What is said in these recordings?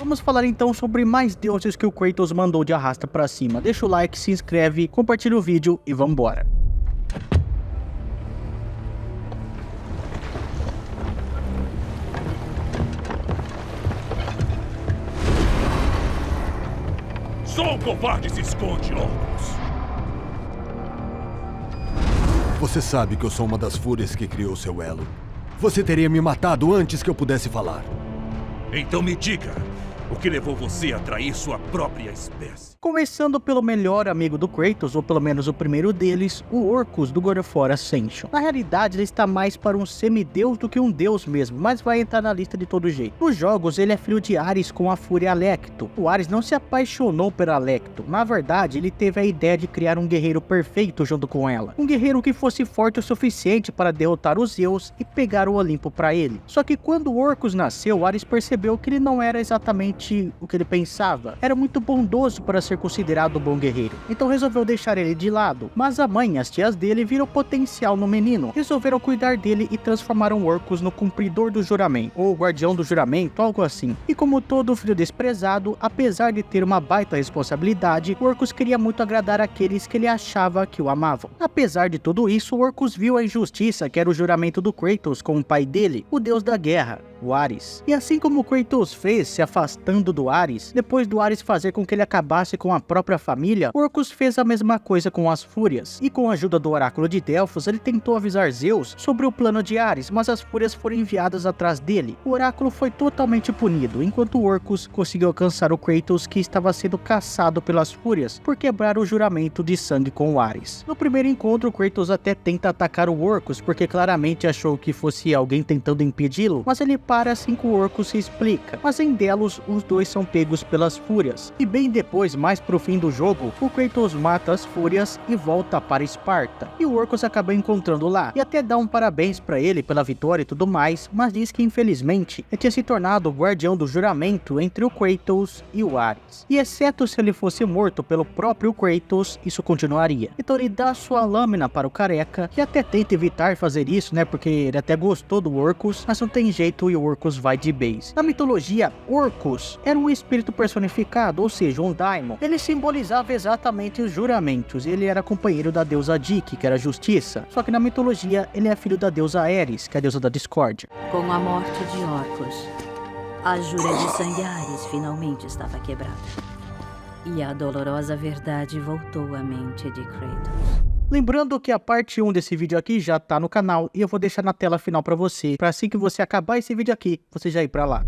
Vamos falar então sobre mais deuses que o Kratos mandou de arrasta pra cima. Deixa o like, se inscreve, compartilha o vídeo e vambora. Só um covarde se esconde, Orcus. Você sabe que eu sou uma das fúrias que criou seu elo. Você teria me matado antes que eu pudesse falar. Então me diga, o que levou você a trair sua própria espécie? Começando pelo melhor amigo do Kratos, ou pelo menos o primeiro deles, o Orcus do God of War Ascension. Na realidade, ele está mais para um semideus do que um deus mesmo, mas vai entrar na lista de todo jeito. Nos jogos, ele é filho de Ares com a fúria Alecto. O Ares não se apaixonou por Alecto. Na verdade, ele teve a ideia de criar um guerreiro perfeito junto com ela. Um guerreiro que fosse forte o suficiente para derrotar os Zeus e pegar o Olimpo para ele. Só que quando o Orcus nasceu, Ares percebeu que ele não era exatamente o que ele pensava. Era muito bondoso para ser considerado um bom guerreiro, então resolveu deixar ele de lado. Mas a mãe e as tias dele viram potencial no menino, resolveram cuidar dele e transformaram Orcus no cumpridor do juramento, ou guardião do juramento, algo assim. E como todo filho desprezado, apesar de ter uma baita responsabilidade, Orcus queria muito agradar aqueles que ele achava que o amavam. Apesar de tudo isso, Orcus viu a injustiça que era o juramento do Kratos com o pai dele, o deus da guerra, o Ares. E assim como Kratos fez, se afastando do Ares, depois do Ares fazer com que ele acabasse com a própria família, Orcus fez a mesma coisa com as Fúrias. E com a ajuda do Oráculo de Delfos, ele tentou avisar Zeus sobre o plano de Ares, mas as Fúrias foram enviadas atrás dele. O Oráculo foi totalmente punido, enquanto Orcus conseguiu alcançar o Kratos, que estava sendo caçado pelas Fúrias por quebrar o juramento de sangue com o Ares. No primeiro encontro, Kratos até tenta atacar o Orcus, porque claramente achou que fosse alguém tentando impedi-lo, mas ele para assim que o Orcus se explica. Mas em Delos, os dois são pegos pelas Fúrias. E bem depois, mais pro fim do jogo, o Kratos mata as Fúrias e volta para Esparta. E o Orcus acaba encontrando lá, e até dá um parabéns pra ele pela vitória e tudo mais, mas diz que infelizmente ele tinha se tornado o guardião do juramento entre o Kratos e o Ares. E exceto se ele fosse morto pelo próprio Kratos, isso continuaria. Então ele dá sua lâmina para o careca, que até tenta evitar fazer isso, né, porque ele até gostou do Orcus, mas não tem jeito e o Orcus vai de base. Na mitologia, Orcus era um espírito personificado, ou seja, um daimon. Ele simbolizava exatamente os juramentos, ele era companheiro da deusa Dike, que era a justiça, só que na mitologia ele é filho da deusa Ares, que é a deusa da discórdia. Com a morte de Orcus, a jura de sangue Ares finalmente estava quebrada. E a dolorosa verdade voltou à mente de Kratos. Lembrando que a parte 1 desse vídeo aqui já tá no canal e eu vou deixar na tela final pra você, pra assim que você acabar esse vídeo aqui, você já ir pra lá.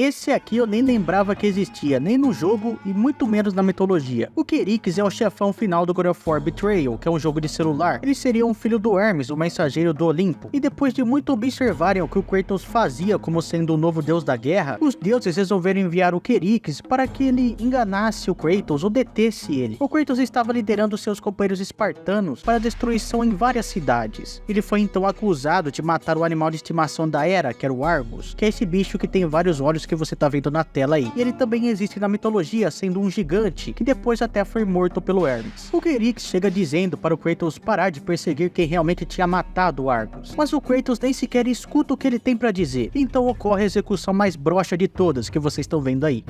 Esse aqui eu nem lembrava que existia, nem no jogo e muito menos na mitologia. O Querix é o chefão final do God of War Betrayal, que é um jogo de celular. Ele seria um filho do Hermes, o mensageiro do Olimpo. E depois de muito observarem o que o Kratos fazia como sendo o novo deus da guerra, os deuses resolveram enviar o Querix para que ele enganasse o Kratos ou detesse ele. O Kratos estava liderando seus companheiros espartanos para a destruição em várias cidades. Ele foi então acusado de matar o animal de estimação da Hera, que era o Argus, que é esse bicho que tem vários olhos que você tá vendo na tela aí. E ele também existe na mitologia, sendo um gigante, que depois até foi morto pelo Hermes. O Querix chega dizendo para o Kratos parar de perseguir quem realmente tinha matado o Argus. Mas o Kratos nem sequer escuta o que ele tem para dizer. Então ocorre a execução mais broxa de todas, que vocês estão vendo aí.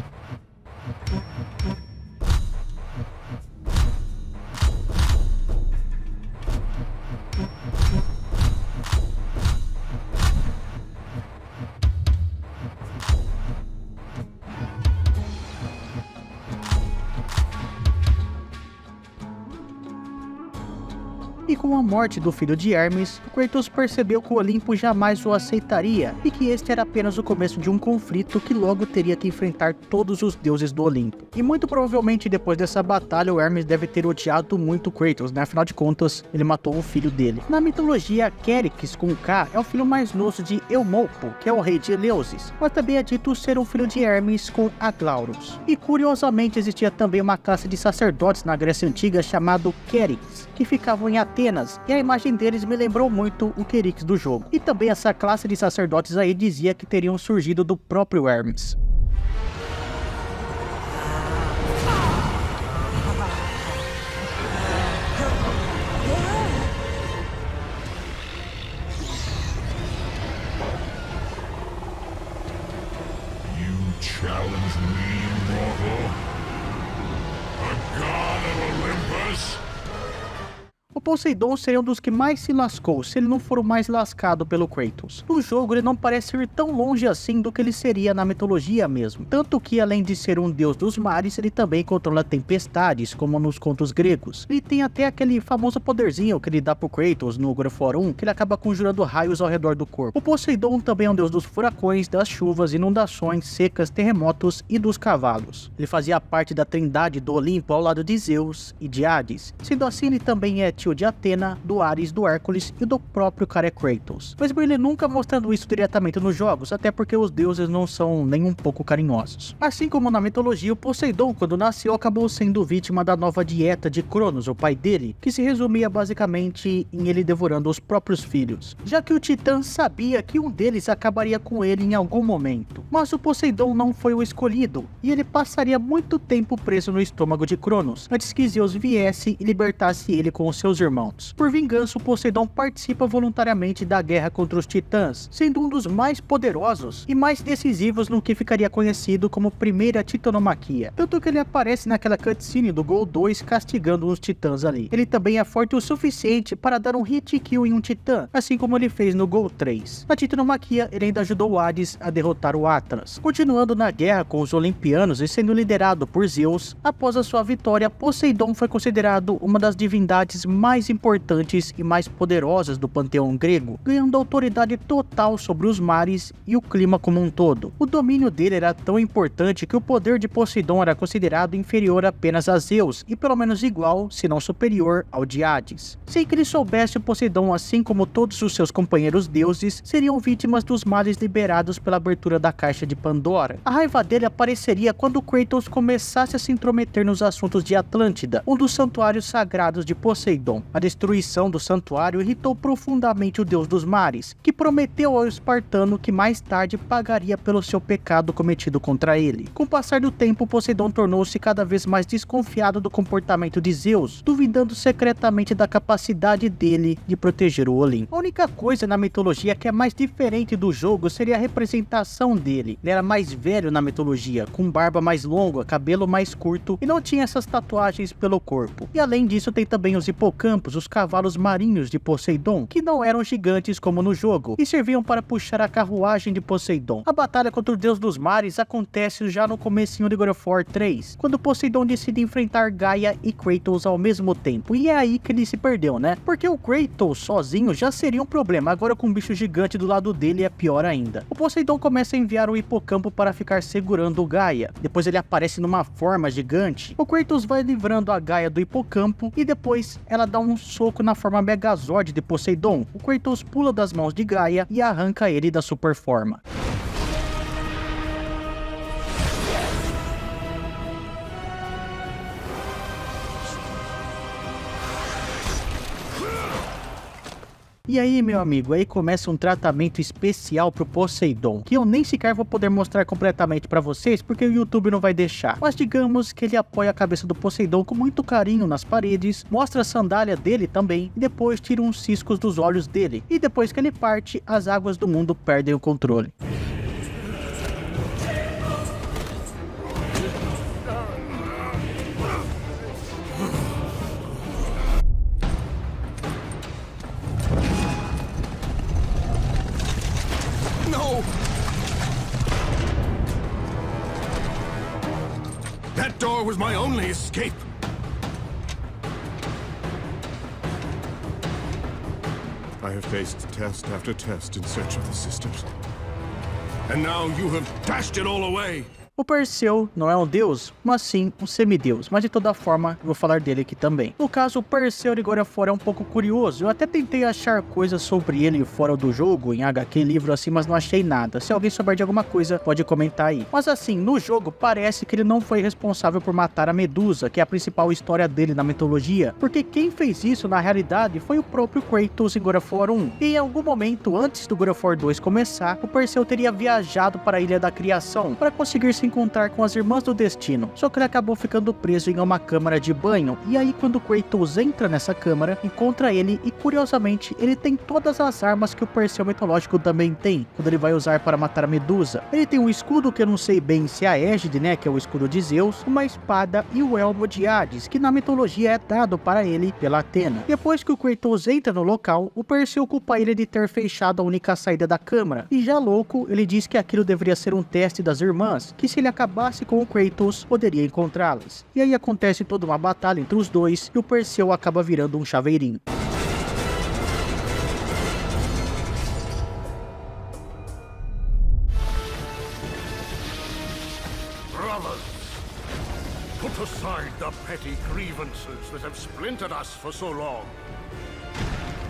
E com a morte do filho de Hermes, Kratos percebeu que o Olimpo jamais o aceitaria e que este era apenas o começo de um conflito que logo teria que enfrentar todos os deuses do Olimpo. E muito provavelmente depois dessa batalha o Hermes deve ter odiado muito Kratos, né? Afinal de contas, ele matou o filho dele. Na mitologia, Querix com K é o filho mais novo de Eumolpo, que é o rei de Eleusis, mas também é dito ser um filho de Hermes com Aglaurus. E curiosamente existia também uma classe de sacerdotes na Grécia Antiga chamado Querix, que ficavam em Atenas, cenas, e a imagem deles me lembrou muito o Querix do jogo. E também essa classe de sacerdotes aí dizia que teriam surgido do próprio Hermes. Challenge me, mortal? A god of Olympus? O Poseidon seria um dos que mais se lascou, se ele não for o mais lascado pelo Kratos. No jogo ele não parece ir tão longe assim do que ele seria na mitologia mesmo. Tanto que além de ser um deus dos mares, ele também controla tempestades, como nos contos gregos. Ele tem até aquele famoso poderzinho que ele dá pro Kratos no God of War 1, que ele acaba conjurando raios ao redor do corpo. O Poseidon também é um deus dos furacões, das chuvas, inundações, secas, terremotos e dos cavalos. Ele fazia parte da trindade do Olimpo ao lado de Zeus e de Hades. Sendo assim, ele também é tio de Atena, do Ares, do Hércules e do próprio cara Kratos. Mas ele nunca mostrando isso diretamente nos jogos, até porque os deuses não são nem um pouco carinhosos. Assim como na mitologia, o Poseidon, quando nasceu, acabou sendo vítima da nova dieta de Cronos, o pai dele, que se resumia basicamente em ele devorando os próprios filhos, já que o Titã sabia que um deles acabaria com ele em algum momento. Mas o Poseidon não foi o escolhido, e ele passaria muito tempo preso no estômago de Cronos, antes que Zeus viesse e libertasse ele com os seus irmãos. Por vingança, o Poseidon participa voluntariamente da guerra contra os titãs, sendo um dos mais poderosos e mais decisivos no que ficaria conhecido como Primeira Titanomaquia. Tanto que ele aparece naquela cutscene do Gol 2 castigando uns titãs ali. Ele também é forte o suficiente para dar um hit kill em um titã, assim como ele fez no Gol 3. Na Titanomaquia, ele ainda ajudou o Hades a derrotar o Atlas. Continuando na guerra com os Olimpianos e sendo liderado por Zeus, após a sua vitória, Poseidon foi considerado uma das divindades mais importantes e mais poderosas do panteão grego, ganhando autoridade total sobre os mares e o clima como um todo. O domínio dele era tão importante que o poder de Poseidon era considerado inferior apenas a Zeus e pelo menos igual, se não superior, ao de Hades. Sem que ele soubesse, o Poseidon, assim como todos os seus companheiros deuses, seriam vítimas dos males liberados pela abertura da caixa de Pandora. A raiva dele apareceria quando Kratos começasse a se intrometer nos assuntos de Atlântida, um dos santuários sagrados de Poseidon. A destruição do santuário irritou profundamente o deus dos mares, que prometeu ao espartano que mais tarde pagaria pelo seu pecado cometido contra ele. Com o passar do tempo, Poseidon tornou-se cada vez mais desconfiado do comportamento de Zeus, duvidando secretamente da capacidade dele de proteger o Olimpo. A única coisa na mitologia que é mais diferente do jogo seria a representação dele. Ele era mais velho na mitologia, com barba mais longa, cabelo mais curto e não tinha essas tatuagens pelo corpo. E além disso, tem também os hipocampos, os cavalos marinhos de Poseidon, que não eram gigantes como no jogo, e serviam para puxar a carruagem de Poseidon. A batalha contra o deus dos mares acontece já no comecinho de God of War 3, quando Poseidon decide enfrentar Gaia e Kratos ao mesmo tempo, e é aí que ele se perdeu, né? Porque o Kratos sozinho já seria um problema, agora com um bicho gigante do lado dele é pior ainda. O Poseidon começa a enviar o hipocampo para ficar segurando o Gaia, depois ele aparece numa forma gigante, o Kratos vai livrando a Gaia do hipocampo e depois ela dá um soco na forma Megazord de Poseidon. O Kratos pula das mãos de Gaia e arranca ele da super forma. E aí, meu amigo, aí começa um tratamento especial pro Poseidon, que eu nem sequer vou poder mostrar completamente pra vocês, porque o YouTube não vai deixar. Mas digamos que ele apoia a cabeça do Poseidon com muito carinho nas paredes, mostra a sandália dele também, e depois tira uns ciscos dos olhos dele. E depois que ele parte, as águas do mundo perdem o controle. That door was my only escape. I have faced test after test in search of the sisters. And now you have dashed it all away. O Perseu não é um deus, mas sim um semideus, mas de toda forma eu vou falar dele aqui também. No caso, o Perseu de God of War é um pouco curioso, eu até tentei achar coisas sobre ele fora do jogo, em HQ, livro assim, mas não achei nada. Se alguém souber de alguma coisa, pode comentar aí. Mas assim, no jogo parece que ele não foi responsável por matar a Medusa, que é a principal história dele na mitologia, porque quem fez isso na realidade foi o próprio Kratos em God of War 1. E em algum momento antes do God of War 2 começar, o Perseu teria viajado para a Ilha da Criação para conseguir se encontrar com as Irmãs do Destino, só que ele acabou ficando preso em uma câmara de banho, e aí quando Kratos entra nessa câmara, encontra ele e curiosamente ele tem todas as armas que o Perseu mitológico também tem, quando ele vai usar para matar a Medusa. Ele tem um escudo que eu não sei bem se é a égide, né, que é o escudo de Zeus, uma espada e o elmo de Hades, que na mitologia é dado para ele pela Atena. Depois que o Kratos entra no local, o Perseu culpa ele de ter fechado a única saída da câmara, e já louco, ele diz que aquilo deveria ser um teste das irmãs, que se ele acabasse com o Kratos, poderia encontrá-las. E aí acontece toda uma batalha entre os dois, e o Perseu acaba virando um chaveirinho. Brothers, put aside the petty grievances that have splintered us for so long.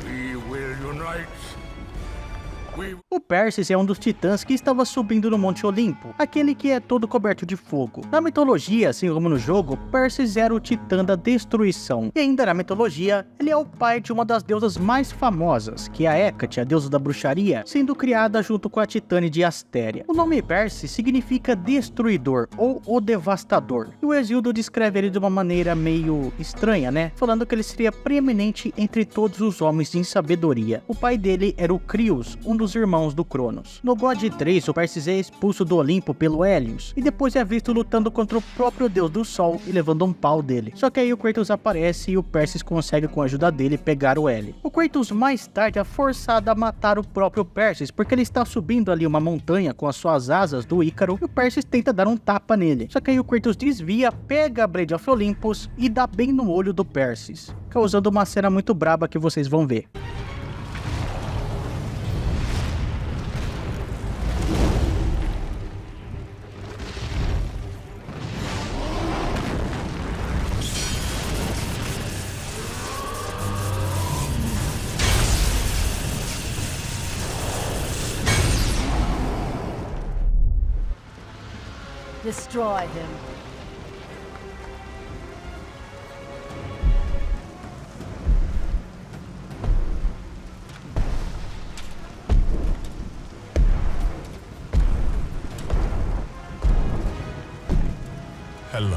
We will unite. O Perses é um dos titãs que estava subindo no Monte Olimpo, aquele que é todo coberto de fogo. Na mitologia, assim como no jogo, Perses era o titã da destruição. E ainda na mitologia, ele é o pai de uma das deusas mais famosas, que é a Hécate, a deusa da bruxaria, sendo criada junto com a Titânia de Astéria. O nome Perses significa destruidor, ou o devastador. E o Hesíodo descreve ele de uma maneira meio estranha, né? Falando que ele seria preeminente entre todos os homens em sabedoria. O pai dele era o Crios, um dos irmãos do Cronos. No God 3, o Perses é expulso do Olimpo pelo Hélios, e depois é visto lutando contra o próprio deus do sol e levando um pau dele. Só que aí o Kratos aparece e o Perses consegue com a ajuda dele pegar o Hélio. O Kratos mais tarde é forçado a matar o próprio Perses, porque ele está subindo ali uma montanha com as suas asas do Ícaro, e o Perses tenta dar um tapa nele. Só que aí o Kratos desvia, pega a Blade of Olympus e dá bem no olho do Perses, causando uma cena muito braba que vocês vão ver. Destroy him. Hello,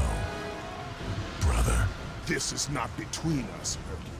brother. This is not between us, Hercules.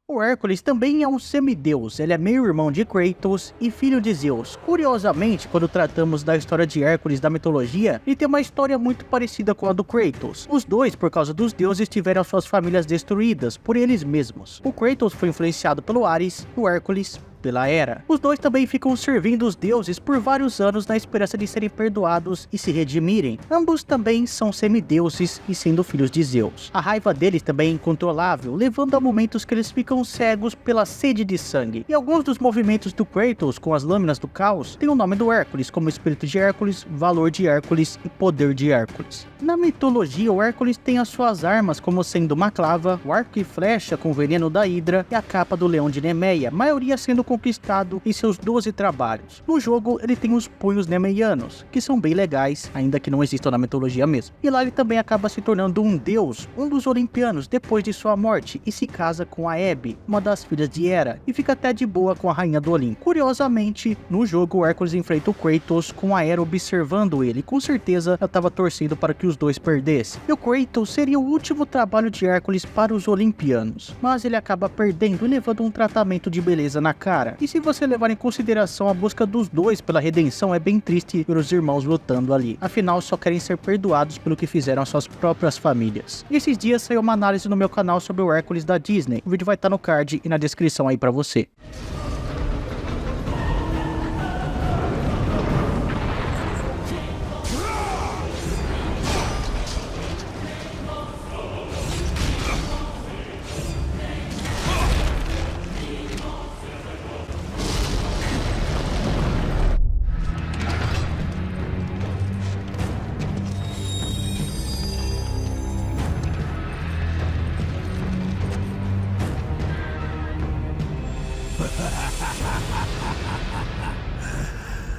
O Hércules também é um semideus, ele é meio-irmão de Kratos e filho de Zeus. Curiosamente, quando tratamos da história de Hércules da mitologia, ele tem uma história muito parecida com a do Kratos. Os dois, por causa dos deuses, tiveram suas famílias destruídas por eles mesmos. O Kratos foi influenciado pelo Ares e o Hércules pela Hera. Os dois também ficam servindo os deuses por vários anos na esperança de serem perdoados e se redimirem. Ambos também são semideuses e sendo filhos de Zeus. A raiva deles também é incontrolável, levando a momentos que eles ficam cegos pela sede de sangue. E alguns dos movimentos do Kratos com as lâminas do caos têm o nome do Hércules, como espírito de Hércules, valor de Hércules e poder de Hércules. Na mitologia, o Hércules tem as suas armas como sendo uma clava, o arco e flecha com veneno da Hidra e a capa do leão de Nemeia, maioria sendo conquistado em seus 12 trabalhos. No jogo, ele tem os punhos nemeianos, que são bem legais, ainda que não existam na mitologia mesmo. E lá ele também acaba se tornando um deus, um dos olimpianos, depois de sua morte, e se casa com a Hebe, uma das filhas de Hera, e fica até de boa com a rainha do Olimpo. Curiosamente, no jogo, o Hércules enfrenta o Kratos com a Hera observando ele, com certeza ela estava torcendo para que os dois perdessem. E o Kratos seria o último trabalho de Hércules para os olimpianos, mas ele acaba perdendo e levando um tratamento de beleza na cara. E se você levar em consideração a busca dos dois pela redenção, é bem triste ver os irmãos lutando ali. Afinal, só querem ser perdoados pelo que fizeram às suas próprias famílias. E esses dias saiu uma análise no meu canal sobre o Hércules da Disney. O vídeo vai estar no card e na descrição aí pra você.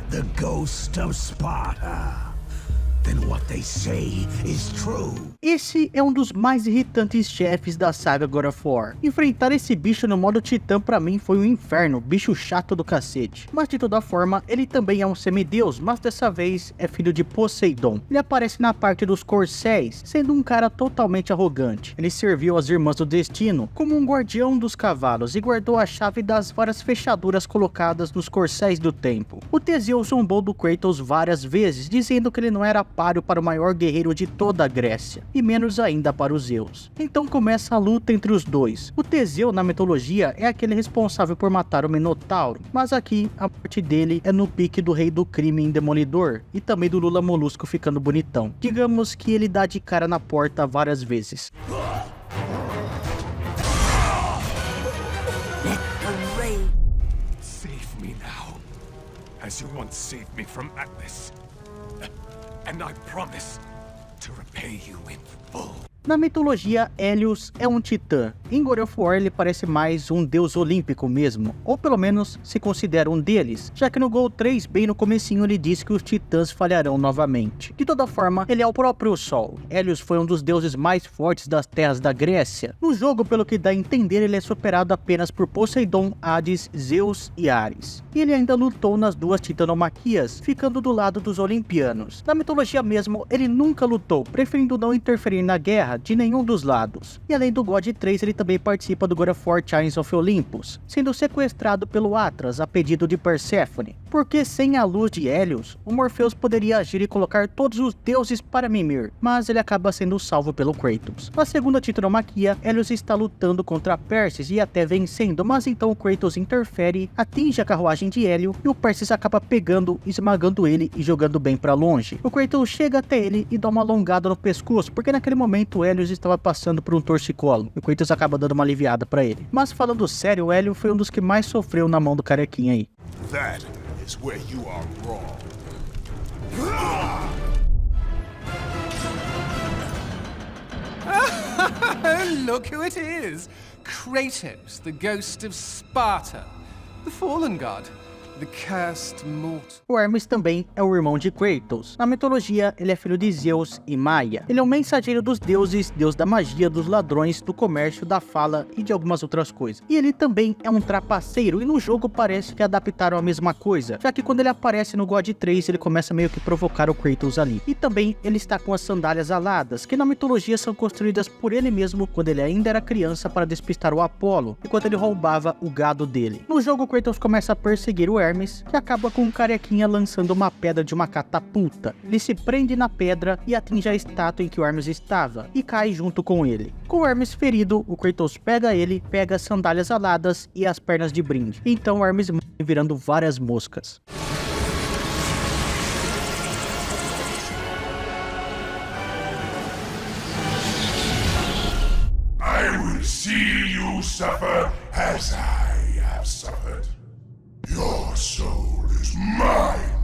The ghost of Sparta. Then what they say is true. Esse é um dos mais irritantes chefes da saga God of War. Enfrentar esse bicho no modo titã pra mim foi um inferno, bicho chato do cacete. Mas de toda forma, ele também é um semideus, mas dessa vez é filho de Poseidon. Ele aparece na parte dos corcéis, sendo um cara totalmente arrogante. Ele serviu as Irmãs do Destino como um guardião dos cavalos e guardou a chave das várias fechaduras colocadas nos corcéis do tempo. O Teseu zombou do Kratos várias vezes, dizendo que ele não era páreo para o maior guerreiro de toda a Grécia, e menos ainda para os Zeus. Então começa a luta entre os dois. O Teseu na mitologia é aquele responsável por matar o Minotauro, mas aqui a parte dele é no pique do rei do crime em Demolidor, e também do Lula Molusco ficando bonitão. Digamos que ele dá de cara na porta várias vezes. Save me now, as you once saved me from Atlas. And I promise to repay you in full. Na mitologia, Hélios é um titã. Em God of War ele parece mais um deus olímpico mesmo, ou pelo menos se considera um deles, já que no Gol 3, bem no comecinho, ele diz que os titãs falharão novamente. De toda forma, ele é o próprio Sol. Hélios foi um dos deuses mais fortes das terras da Grécia. No jogo, pelo que dá a entender, ele é superado apenas por Poseidon, Hades, Zeus e Ares. E ele ainda lutou nas duas titanomaquias, ficando do lado dos olimpianos. Na mitologia mesmo, ele nunca lutou, preferindo não interferir na guerra de nenhum dos lados. E além do God 3, ele também participa do God of War Chains of Olympus, sendo sequestrado pelo Atlas a pedido de Perséfone, porque sem a luz de Hélios, o Morpheus poderia agir e colocar todos os deuses para mimir, mas ele acaba sendo salvo pelo Kratos. Na segunda titanomaquia, Hélios está lutando contra Perses e até vencendo, mas então o Kratos interfere, atinge a carruagem de Hélio e o Perses acaba pegando, esmagando ele e jogando bem para longe. O Kratos chega até ele e dá uma alongada no pescoço, porque naquele momento Hélios estava passando por um torcicolo, e o Kratos acaba dando uma aliviada pra ele. Mas falando sério, o Hélio foi um dos que mais sofreu na mão do carequinha aí. That is where you are wrong. Look who it is! Kratos, the ghost of Sparta, the fallen god, the cursed mortal. O Hermes também é o irmão de Kratos. Na mitologia, ele é filho de Zeus e Maia. Ele é o mensageiro dos deuses, deus da magia, dos ladrões, do comércio, da fala e de algumas outras coisas. E ele também é um trapaceiro, e no jogo parece que adaptaram a mesma coisa, já que quando ele aparece no God 3, ele começa meio que provocar o Kratos ali. E também ele está com as sandálias aladas, que na mitologia são construídas por ele mesmo quando ele ainda era criança para despistar o Apolo, enquanto ele roubava o gado dele. No jogo, o Kratos começa a perseguir o Hermes, que acaba com o carequinha lançando uma pedra de uma catapulta. Ele se prende na pedra e atinge a estátua em que o Hermes estava, e cai junto com ele. Com o Hermes ferido, o Kratos pega ele, pega as sandálias aladas e as pernas de brinde. Então o Hermes morre virando várias moscas. I will see you suffer as I have suffered. Your soul is mine.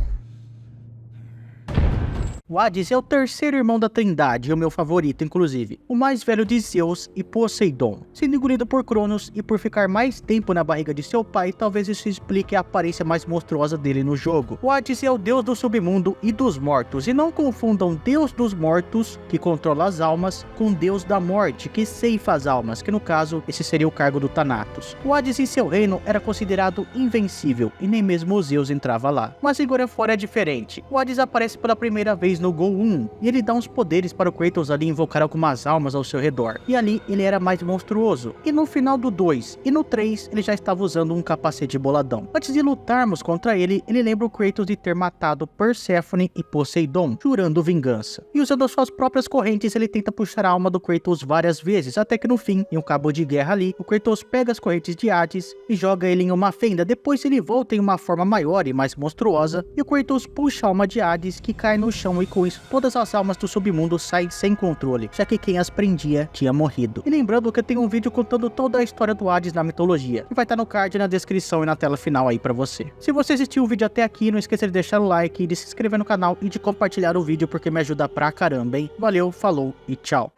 O Hades é o terceiro irmão da Trindade, e o meu favorito, inclusive. O mais velho de Zeus e Poseidon. Sendo engolido por Cronos e por ficar mais tempo na barriga de seu pai, talvez isso explique a aparência mais monstruosa dele no jogo. O Hades é o deus do submundo e dos mortos, e não confundam Deus dos mortos, que controla as almas, com Deus da morte, que ceifa as almas, que no caso, esse seria o cargo do Thanatos. O Hades em seu reino era considerado invencível, e nem mesmo o Zeus entrava lá. Mas em God of War é diferente. O Hades aparece pela primeira vez no Gol 1, e ele dá uns poderes para o Kratos ali invocar algumas almas ao seu redor, e ali ele era mais monstruoso. E no final do 2 e no 3, ele já estava usando um capacete boladão. Antes de lutarmos contra ele, ele lembra o Kratos de ter matado Perséfone e Poseidon, jurando vingança. E usando as suas próprias correntes, ele tenta puxar a alma do Kratos várias vezes, até que no fim, em um cabo de guerra ali, o Kratos pega as correntes de Hades e joga ele em uma fenda. Depois ele volta em uma forma maior e mais monstruosa, e o Kratos puxa a alma de Hades, que cai no chão, e com isso todas as almas do submundo saem sem controle, já que quem as prendia tinha morrido. E lembrando que eu tenho um vídeo contando toda a história do Hades na mitologia, que vai estar no card, na descrição e na tela final aí pra você. Se você assistiu o vídeo até aqui, não esqueça de deixar o like, de se inscrever no canal e de compartilhar o vídeo, porque me ajuda pra caramba, hein? Valeu, falou e tchau!